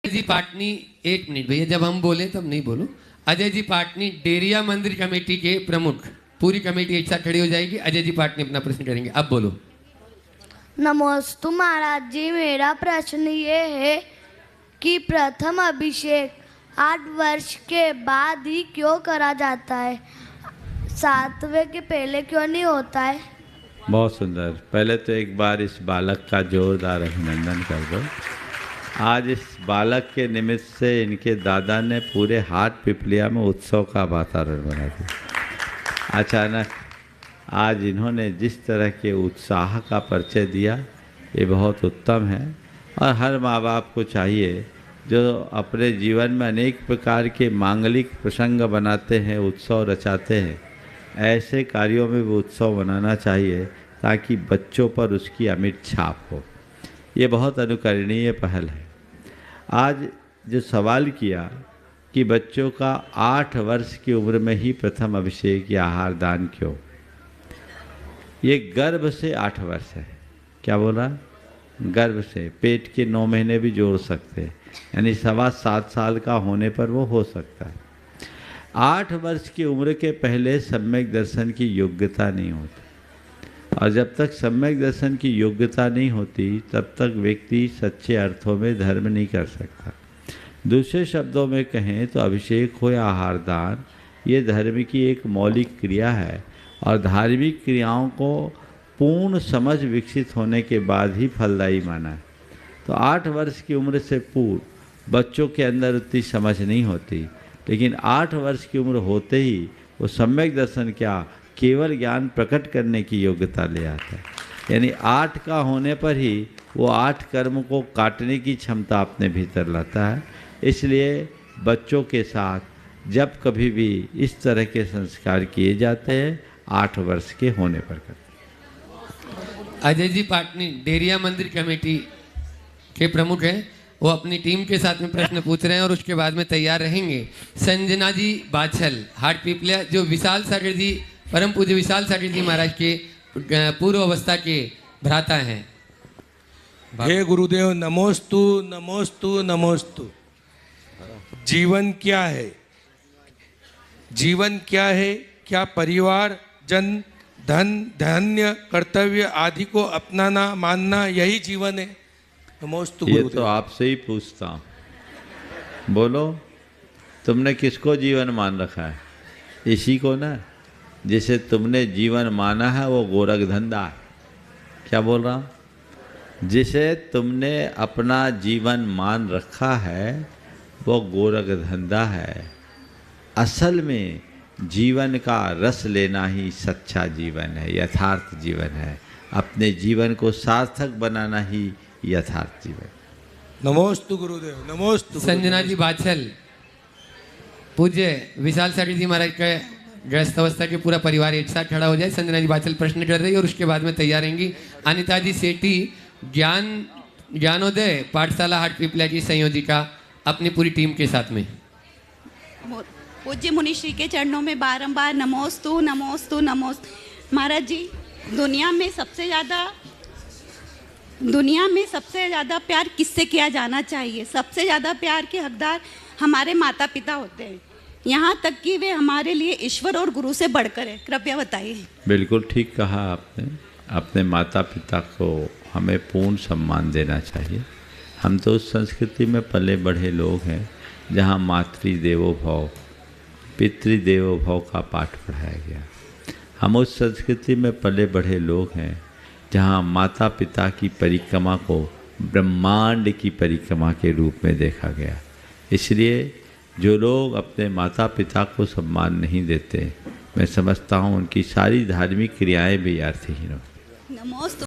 जी पाटनी, एक मिनट भैया, जब हम बोले तब नहीं बोलो। अजय जी पाटनी डेरिया मंदिर कमेटी के प्रमुख, पूरी कमेटी एक साथ खड़ी हो जाएगी। अजय जी पाटनी अपना प्रश्न करेंगे, अब बोलो। नमोस्तु महाराज जी, मेरा प्रश्न ये है कि प्रथम अभिषेक 8 वर्ष के बाद ही क्यों करा जाता है, 7वें के पहले क्यों नहीं होता है? बहुत सुंदर। पहले तो एक बार इस बालक का जोरदार अभिनंदन कर दो। आज इस बालक के निमित्त से इनके दादा ने पूरे हाट पिपलिया में उत्सव का वातावरण बना दिया। अचानक आज इन्होंने जिस तरह के उत्साह का परिचय दिया, ये बहुत उत्तम है। और हर माँ बाप को चाहिए जो अपने जीवन में अनेक प्रकार के मांगलिक प्रसंग बनाते हैं, उत्सव रचाते हैं, ऐसे कार्यों में वो उत्सव मनाना चाहिए ताकि बच्चों पर उसकी अमिट छाप हो। ये बहुत अनुकरणीय पहल है। आज जो सवाल किया कि बच्चों का 8 वर्ष की उम्र में ही प्रथम अभिषेक या आहार दान क्यों, ये गर्भ से 8 वर्ष है। क्या बोला? गर्भ से, पेट के 9 महीने भी जोड़ सकते हैं, यानी 7.25 साल का होने पर वो हो सकता है। 8 वर्ष की उम्र के पहले सम्यक दर्शन की योग्यता नहीं होती, और जब तक सम्यक दर्शन की योग्यता नहीं होती तब तक व्यक्ति सच्चे अर्थों में धर्म नहीं कर सकता। दूसरे शब्दों में कहें तो अभिषेक हो या आहार दान, ये धर्म की एक मौलिक क्रिया है, और धार्मिक क्रियाओं को पूर्ण समझ विकसित होने के बाद ही फलदायी माना है। तो 8 वर्ष की उम्र से पूर्व बच्चों के अंदर उतनी समझ नहीं होती, लेकिन 8 वर्ष की उम्र होते ही वो सम्यक दर्शन क्या, केवल ज्ञान प्रकट करने की योग्यता ले आता है। यानी 8 का होने पर ही वो 8 कर्म को काटने की क्षमता अपने भीतर लाता है। इसलिए बच्चों के साथ जब कभी भी इस तरह के संस्कार किए जाते हैं 8 वर्ष के होने पर करते हैं। अजय जी पाटनी डेरिया मंदिर कमेटी के प्रमुख हैं, वो अपनी टीम के साथ में प्रश्न पूछ रहे हैं और उसके बाद में तैयार रहेंगे। संजना जी बाछल, हाट पिपलिया, जो विशाल सागर जी, परम पूज्य विशाल सागर जी महाराज के पूर्व अवस्था के भ्राता हैं। हे गुरुदेव, नमोस्तु नमोस्तु नमोस्तु। जीवन क्या है? जीवन क्या है? क्या परिवार, जन, धन, धन्य, कर्तव्य आदि को अपनाना मानना यही जीवन है? नमोस्तु ये गुरुदेव। तो आपसे ही पूछता हूँ, बोलो तुमने किसको जीवन मान रखा है? इसी को ना, जिसे तुमने जीवन माना है वो गोरख धंधा है। क्या बोल रहा हूँ? जिसे तुमने अपना जीवन मान रखा है वो गोरख धंधा है। असल में जीवन का रस लेना ही सच्चा जीवन है, यथार्थ जीवन है। अपने जीवन को सार्थक बनाना ही यथार्थ जीवन। नमोस्तु गुरुदेव, नमोस्तु। संजना जी बाछल, पूज्य विशाल सागर जी महाराज का गृहस्थ अवस्था के पूरा परिवार एक साथ खड़ा हो जाए। संजना जी बाछल प्रश्न कर रही है और उसके बाद में तैयार रहेंगी। अनिता जी सेठी, ज्ञानोदय पाठशाला हाट पिपलिया की संयोजिका, अपनी पूरी टीम के साथ में। पूज्य मुनिश्री के चरणों में बारंबार नमोस्तु नमोस्तु नमोस्तु। महाराज जी, दुनिया में सबसे ज़्यादा प्यार किससे किया जाना चाहिए? सबसे ज़्यादा प्यार के हकदार हमारे माता पिता होते हैं, यहाँ तक कि वे हमारे लिए ईश्वर और गुरु से बढ़कर है। कृपया बताइए। बिल्कुल ठीक कहा आपने। अपने माता पिता को हमें पूर्ण सम्मान देना चाहिए। हम तो उस संस्कृति में पले बढ़े लोग हैं जहाँ मातृदेवो भव, पितृदेवो भव का पाठ पढ़ाया गया। हम उस संस्कृति में पले बढ़े लोग हैं जहाँ माता पिता की परिक्रमा को ब्रह्मांड की परिक्रमा के रूप में देखा गया। इसलिए जो लोग अपने माता पिता को सम्मान नहीं देते, मैं समझता हूँ उनकी सारी धार्मिक क्रियाएं भी अर्थहीन हो। नमोस्तु।